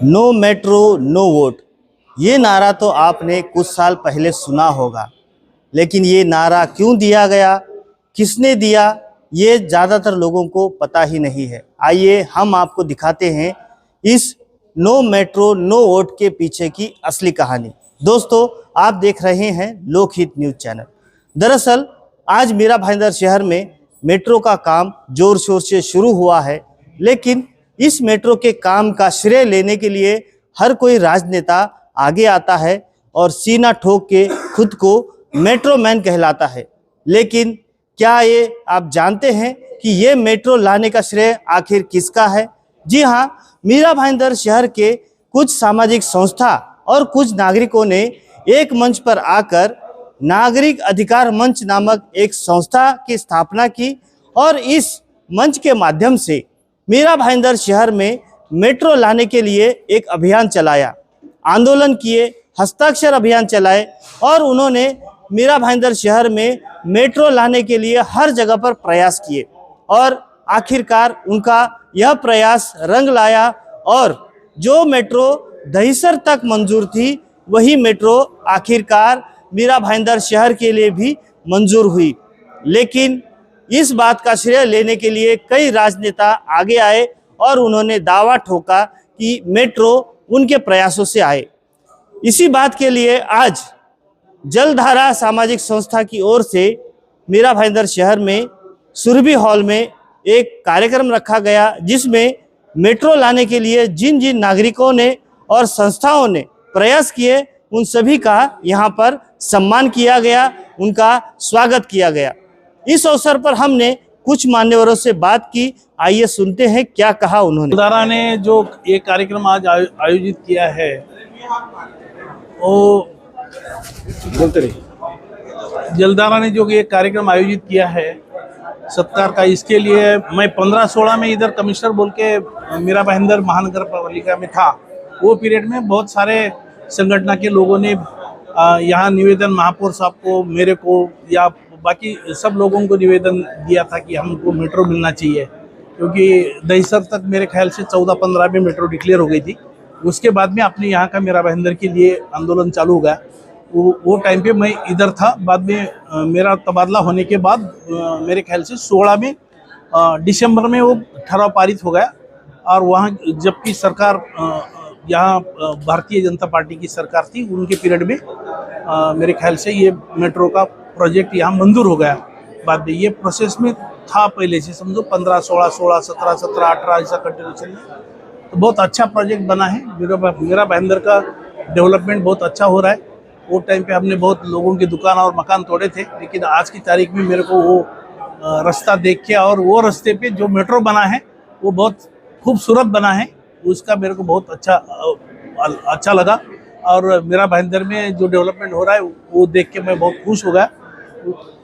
No metro no vote, ये नारा तो आपने कुछ साल पहले सुना होगा, लेकिन ये नारा क्यों दिया गया, किसने दिया, ये ज़्यादातर लोगों को पता ही नहीं है। आइए हम आपको दिखाते हैं इस नो मेट्रो नो वोट के पीछे की असली कहानी। दोस्तों, आप देख रहे हैं लोकहित न्यूज़ चैनल। दरअसल आज मीरा भाईंदर शहर में मेट्रो का काम जोर शोर से शुरू हुआ है, लेकिन इस मेट्रो के काम का श्रेय लेने के लिए हर कोई राजनेता आगे आता है और सीना ठोक के खुद को मेट्रो मैन कहलाता है। लेकिन क्या ये आप जानते हैं कि ये मेट्रो लाने का श्रेय आखिर किसका है? जी हाँ, मीरा भाईंदर शहर के कुछ सामाजिक संस्था और कुछ नागरिकों ने एक मंच पर आकर नागरिक अधिकार मंच नामक एक संस्था की स्थापना की और इस मंच के माध्यम से मीरा भाईंदर शहर में मेट्रो लाने के लिए एक अभियान चलाया, आंदोलन किए, हस्ताक्षर अभियान चलाए और उन्होंने मीरा भाईंदर शहर में मेट्रो लाने के लिए हर जगह पर प्रयास किए और आखिरकार उनका यह प्रयास रंग लाया और जो मेट्रो दहिसर तक मंजूर थी वही मेट्रो आखिरकार मीरा भाईंदर शहर के लिए भी मंजूर हुई। लेकिन इस बात का श्रेय लेने के लिए कई राजनेता आगे आए और उन्होंने दावा ठोका कि मेट्रो उनके प्रयासों से आए। इसी बात के लिए आज जलधारा सामाजिक संस्था की ओर से मीरा भाईंदर शहर में सुरभि हॉल में एक कार्यक्रम रखा गया, जिसमें मेट्रो लाने के लिए जिन जिन नागरिकों ने और संस्थाओं ने प्रयास किए उन सभी का यहाँ पर सम्मान किया गया, उनका स्वागत किया गया। इस अवसर पर हमने कुछ मान्यवरों से बात की, आइए सुनते हैं क्या कहा उन्होंने। जलधारा ने जो ये कार्यक्रम आज आयोजित किया है वो जलधारा ने जो ये कार्यक्रम आयोजित किया है सत्कार का, इसके लिए मैं 15-16 में इधर कमिश्नर बोल के मीरा भाईंदर महानगर पालिका में था। वो पीरियड में बहुत सारे संगठन के लोगों ने यहाँ निवेदन महापौर साहब को, मेरे को या बाकी सब लोगों को निवेदन दिया था कि हमको मेट्रो मिलना चाहिए, क्योंकि दहिसर तक मेरे ख्याल से 14-15 में मेट्रो डिक्लेयर हो गई थी। उसके बाद में अपने यहाँ का मीरा भाईंदर के लिए आंदोलन चालू हो गया। वो टाइम पे मैं इधर था। बाद में मेरा तबादला होने के बाद मेरे ख्याल से 16 में दिसंबर में वो ठराव पारित हो गया और वहाँ जबकि सरकार यहाँ भारतीय जनता पार्टी की सरकार थी, उनके पीरियड में मेरे ख्याल से ये मेट्रो का प्रोजेक्ट यहाँ मंजूर हो गया। बाद में ये प्रोसेस में था पहले से, समझो 15, 16, 16, 17, 17, 18 ऐसा कंटिन्यूशन में। तो बहुत अच्छा प्रोजेक्ट बना है। मीरा भाईंदर का डेवलपमेंट बहुत अच्छा हो रहा है। वो टाइम पे हमने बहुत लोगों की दुकान और मकान तोड़े थे, लेकिन आज की तारीख में मेरे को वो रास्ता देख के और वो रास्ते पे जो मेट्रो बना है वो बहुत खूबसूरत बना है, उसका मेरे को बहुत अच्छा लगा। और मीरा भाईंदर में जो डेवलपमेंट हो रहा है वो देख के मैं बहुत खुश हो गया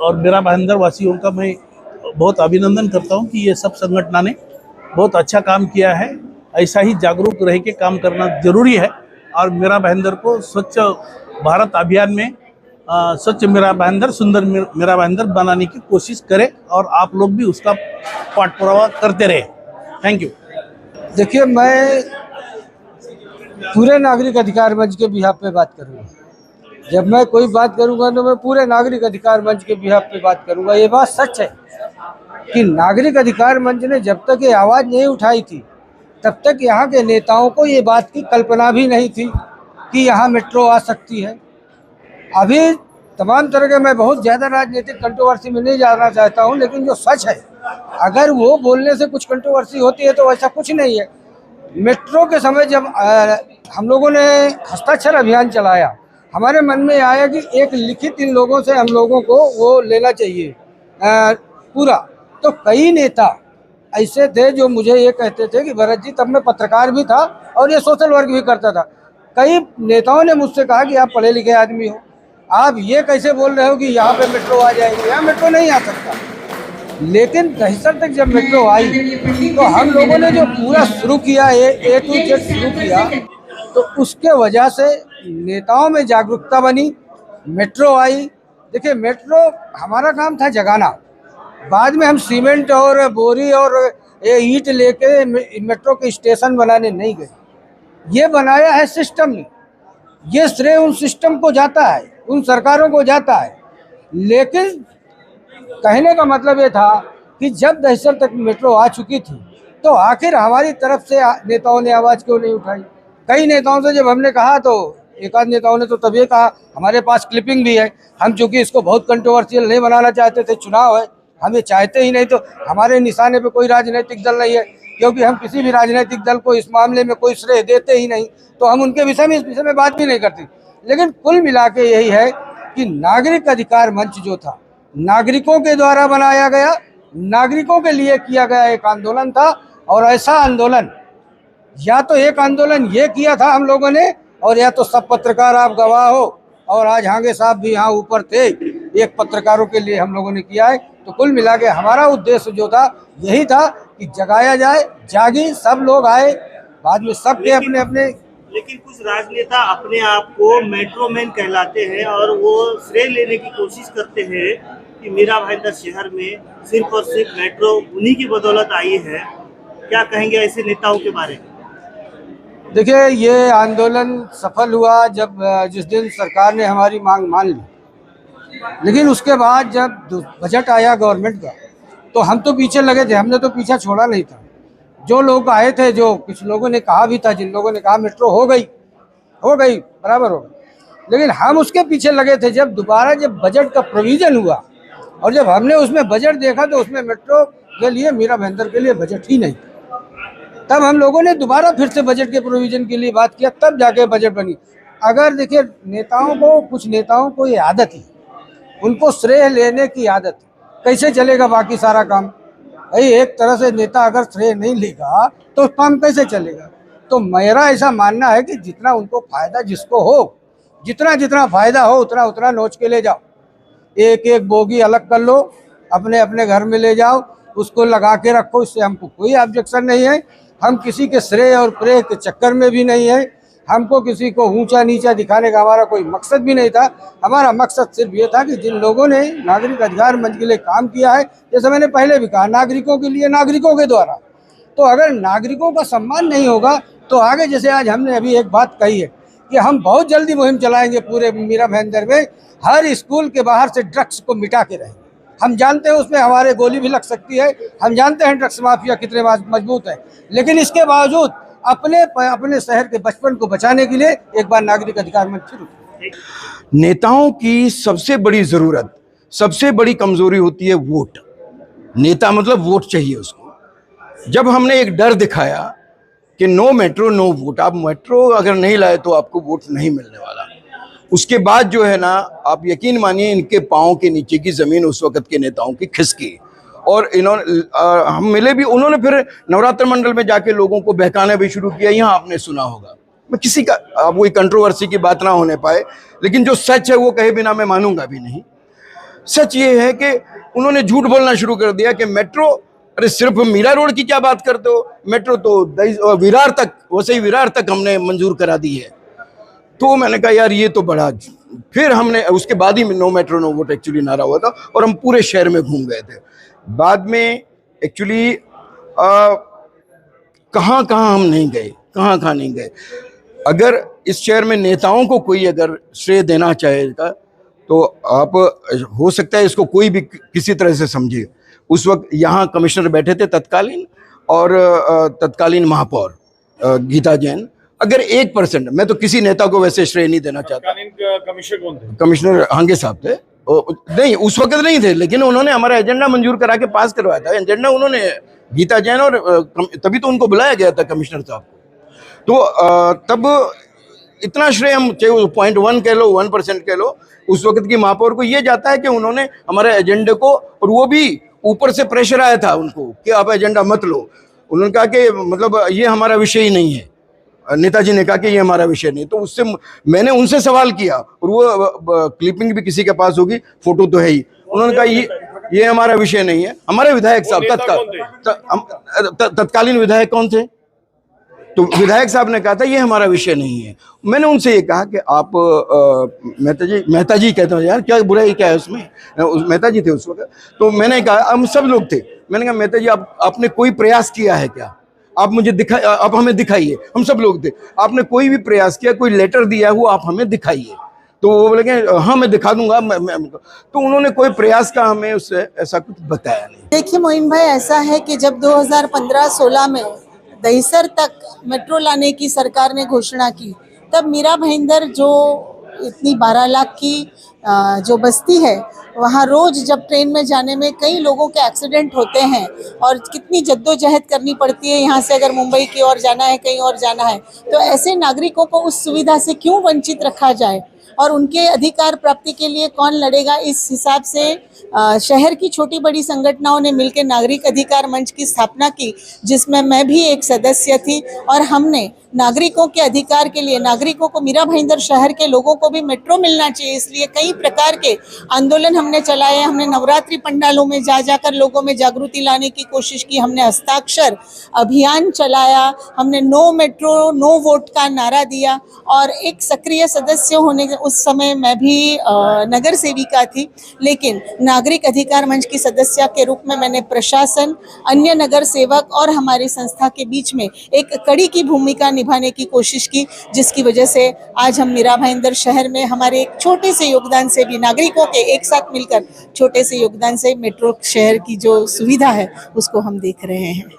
और मीरा भाईंदर वासियों का मैं बहुत अभिनंदन करता हूँ कि ये सब संगठन ने बहुत अच्छा काम किया है। ऐसा ही जागरूक रह के काम करना जरूरी है और मीरा भाईंदर को स्वच्छ भारत अभियान में स्वच्छ मीरा भाईंदर, सुंदर मीरा भाईंदर बनाने की कोशिश करें और आप लोग भी उसका पाठपुरावा करते रहे। Thank you. देखिए, मैं पूरे नागरिक अधिकार मंच के बिहाफ पे बात करूँगा। जब मैं कोई बात करूँगा तो मैं पूरे नागरिक अधिकार मंच के बिहाफ पे बात करूँगा। ये बात सच है कि नागरिक अधिकार मंच ने जब तक ये आवाज़ नहीं उठाई थी तब तक यहाँ के नेताओं को ये बात की कल्पना भी नहीं थी कि यहाँ मेट्रो आ सकती है। अभी तमाम तरह के, मैं बहुत ज़्यादा राजनीतिक कंट्रोवर्सी में नहीं जाना चाहता हूँ, लेकिन जो सच है, अगर वो बोलने से कुछ कंट्रोवर्सी होती है तो ऐसा कुछ नहीं है। मेट्रो के समय जब हम लोगों ने हस्ताक्षर अभियान चलाया, हमारे मन में आया कि एक लिखित इन लोगों से हम लोगों को वो लेना चाहिए पूरा। तो कई नेता ऐसे थे जो मुझे ये कहते थे कि भरत जी, तब मैं पत्रकार भी था और ये सोशल वर्क भी करता था। कई नेताओं ने मुझसे कहा कि आप पढ़े लिखे आदमी हो, आप ये कैसे बोल रहे हो कि यहाँ पे मेट्रो आ जाएगी? यहाँ मेट्रो नहीं आ सकता। लेकिन दहिसर तक जब मेट्रो आई तो हम लोगों ने जो पूरा शुरू किया, ए टू जेड शुरू किया, तो उसके वजह से नेताओं में जागरूकता बनी, मेट्रो आई। देखिए, मेट्रो हमारा काम था जगाना। बाद में हम सीमेंट और बोरी और ईंट लेके मेट्रो के स्टेशन बनाने नहीं गए। ये बनाया है सिस्टम ने, ये श्रेय उन सिस्टम को जाता है, उन सरकारों को जाता है। लेकिन कहने का मतलब ये था कि जब दहिसर तक मेट्रो आ चुकी थी तो आखिर हमारी तरफ से नेताओं ने आवाज़ क्यों नहीं उठाई। कई नेताओं से जब हमने कहा तो एक आध नेताओं ने तो तभी कहा, हमारे पास क्लिपिंग भी है, हम चूंकि इसको बहुत कंट्रोवर्शियल नहीं बनाना चाहते थे, चुनाव है, हमें चाहते ही नहीं, तो हमारे निशाने पे कोई राजनीतिक दल नहीं है, क्योंकि हम किसी भी राजनीतिक दल को इस मामले में कोई श्रेय देते ही नहीं, तो हम उनके विषय में इस विषय में बात भी नहीं करते। लेकिन कुल मिला के यही है कि नागरिक अधिकार मंच जो था, नागरिकों के द्वारा बनाया गया, नागरिकों के लिए किया गया एक आंदोलन था। और ऐसा आंदोलन, या तो एक आंदोलन ये किया था हम लोगों ने, और या तो सब पत्रकार आप गवाह हो, और आज हांगे साहब भी यहाँ ऊपर थे, एक पत्रकारों के लिए हम लोगों ने किया है। तो कुल मिला के हमारा उद्देश्य जो था यही था कि जगाया जाए, जागी, सब लोग आए, बाद में सबके अपने अपने। लेकिन कुछ राजनेता अपने आप को मेट्रो मैन कहलाते हैं और वो श्रेय लेने की कोशिश करते हैं कि मीरा भाईंदर शहर में सिर्फ और सिर्फ मेट्रो उन्हीं की बदौलत आई है। क्या कहेंगे ऐसे नेताओं के बारे में? देखिए, ये आंदोलन सफल हुआ जब जिस दिन सरकार ने हमारी मांग मान ली, लेकिन उसके बाद जब बजट आया गवर्नमेंट का तो हम तो पीछे लगे थे, हमने तो पीछा छोड़ा नहीं था। जो लोग आए थे, जो कुछ लोगों ने कहा भी था, जिन लोगों ने कहा मेट्रो हो गई बराबर हो गई, लेकिन हम उसके पीछे लगे थे। जब दोबारा जब बजट का प्रोविज़न हुआ और जब हमने उसमें बजट देखा तो उसमें मेट्रो के लिए, मीरा भाईंदर के लिए बजट ही नहीं, तब हम लोगों ने दोबारा फिर से बजट के प्रोविज़न के लिए बात किया, तब जाके बजट बनी। अगर देखिए, नेताओं को, कुछ नेताओं को ये आदत है, उनको श्रेय लेने की आदत है, कैसे चलेगा बाकी सारा काम? भाई एक तरह से नेता अगर श्रेय नहीं लेगा तो काम कैसे चलेगा? तो मेरा ऐसा मानना है कि जितना उनको फायदा, जिसको हो, जितना जितना फायदा हो उतना उतना नोच के ले जाओ। एक एक बोगी अलग कर लो, अपने अपने घर में ले जाओ, उसको लगा के रखो, इससे हमको कोई ऑब्जेक्शन नहीं है। हम किसी के श्रेय और प्रेय के चक्कर में भी नहीं है, हमको किसी को ऊंचा नीचा दिखाने का हमारा कोई मकसद भी नहीं था। हमारा मकसद सिर्फ ये था कि जिन लोगों ने नागरिक अधिकार मंच के लिए काम किया है, जैसे मैंने पहले भी कहा, नागरिकों के लिए, नागरिकों के द्वारा, तो अगर नागरिकों का सम्मान नहीं होगा तो आगे, जैसे आज हमने अभी एक बात कही है कि हम बहुत जल्दी मुहिम चलाएंगे पूरे मीरा भाईंदर में, हर स्कूल के बाहर से ड्रग्स को मिटा के रहेंगे। हम जानते हैं उसमें हमारे गोली भी लग सकती है, हम जानते हैं ड्रग्स माफिया कितने मजबूत है, लेकिन इसके बावजूद अपने शहर के बचपन को बचाने के लिए एक बार नागरिक अधिकार मंच शुरू। नेताओं की सबसे बड़ी जरूरत, सबसे बड़ी कमजोरी होती है वोट। नेता मतलब वोट चाहिए उसको। जब हमने एक डर दिखाया कि नो मेट्रो नो वोट, आप मेट्रो अगर नहीं लाए तो आपको वोट नहीं मिलने वाला, उसके बाद जो है ना, आप यकीन मानिए इनके पाँव के नीचे की जमीन उस वक्त के नेताओं की खिसकी। और इन्होंने हम मिले भी, उन्होंने फिर नवरात्र मंडल में जाके लोगों को बहकाना भी शुरू किया। यहाँ आपने सुना होगा, मैं किसी का कोई कंट्रोवर्सी की बात ना होने पाए, लेकिन जो सच है वो कहे बिना मैं मानूंगा भी नहीं। सच ये है कि उन्होंने झूठ बोलना शुरू कर दिया कि मेट्रो, अरे सिर्फ मीरा रोड की क्या बात करते हो, मेट्रो तो विरार तक, वैसे ही विरार तक हमने मंजूर करा दी है। तो मैंने कहा यार ये तो बड़ा, फिर हमने उसके बाद ही no metro no vote actually नारा हुआ था और हम पूरे शहर में घूम गए थे। बाद में एक्चुअली कहाँ हम नहीं गए, कहाँ नहीं गए। अगर इस शहर में नेताओं को कोई अगर श्रेय देना चाहेगा तो आप, हो सकता है इसको कोई भी किसी तरह से समझे। उस वक्त यहाँ कमिश्नर बैठे थे तत्कालीन, और तत्कालीन महापौर गीता जैन। अगर 1%, मैं तो किसी नेता को वैसे श्रेय नहीं देना चाहता। कमिश्नर कौन थे? कमिश्नर हांगे साहब थे। नहीं, उस वक्त नहीं थे, लेकिन उन्होंने हमारा एजेंडा मंजूर करा के पास करवाया था। एजेंडा उन्होंने, गीता जैन, और तभी तो उनको बुलाया गया था कमिश्नर साहब को। तो तब इतना श्रेय हम, चाहे 0.1 कह लो, 1% कह लो, उस वक्त की महापौर को ये जाता है कि उन्होंने हमारे एजेंडे को, और वो भी ऊपर से प्रेशर आया था उनको कि आप एजेंडा मत लो। उन्होंने कहा कि मतलब ये हमारा विषय ही नहीं है। नेताजी ने कहा कि ये हमारा विषय नहीं। तो उससे मैंने उनसे सवाल किया, और वो क्लिपिंग भी किसी के पास होगी, फोटो तो है ही। उन्होंने कहा ये हमारा विषय नहीं है। हमारे विधायक साहब, तत्कालीन विधायक कौन थे, तो विधायक साहब ने कहा था ये हमारा विषय नहीं है। मैंने उनसे ये कहा कि आप मेहता जी कहते हैं, यार क्या बुराई क्या है उसमें, मेहता जी थे उस वक्त। तो मैंने कहा, हम सब लोग थे, मैंने कहा मेहता जी आपने कोई प्रयास किया है क्या? आप मुझे आप हमें दिखाइए, हम सब लोग थे, आपने कोई भी प्रयास किया, कोई लेटर दिया है वो आप हमें दिखाइए। तो वो बोले कि हाँ मैं दिखा दूंगा, तो उन्होंने कोई प्रयास का हमें उससे ऐसा कुछ बताया नहीं। देखिए मोइन भाई, ऐसा है कि जब 2015-16 में दहीसर तक मेट्रो लाने की सरकार ने घोषणा की, तब मीरा भाईंदर जो इतनी 12 लाख की जो बस्ती है, वहाँ रोज जब ट्रेन में जाने में कई लोगों के एक्सीडेंट होते हैं और कितनी जद्दोजहद करनी पड़ती है यहाँ से अगर मुंबई की ओर जाना है, कहीं और जाना है, तो ऐसे नागरिकों को उस सुविधा से क्यों वंचित रखा जाए और उनके अधिकार प्राप्ति के लिए कौन लड़ेगा। इस हिसाब से शहर की छोटी बड़ी संगठनों ने मिलकर नागरिक अधिकार मंच की स्थापना की, जिसमें मैं भी एक सदस्य थी और हमने नागरिकों के अधिकार के लिए, नागरिकों को, मीरा भाईंदर शहर के लोगों को भी मेट्रो मिलना चाहिए, इसलिए कई प्रकार के आंदोलन हमने चलाए। हमने नवरात्रि पंडालों में जा जाकर लोगों में जागृति लाने की कोशिश की, हमने हस्ताक्षर अभियान चलाया, हमने नो मेट्रो नो वोट का नारा दिया और एक सक्रिय सदस्य होने के उस समय मैं भी नगर सेविका थी, लेकिन नागरिक अधिकार मंच की सदस्य के रूप में मैंने प्रशासन, अन्य नगर सेवक और हमारी संस्था के बीच में एक कड़ी की भूमिका निभाने की कोशिश की, जिसकी वजह से आज हम मीरा भाईंदर शहर में हमारे एक छोटे से योगदान से भी, नागरिकों के एक साथ मिलकर छोटे से योगदान से मेट्रो शहर की जो सुविधा है उसको हम देख रहे हैं।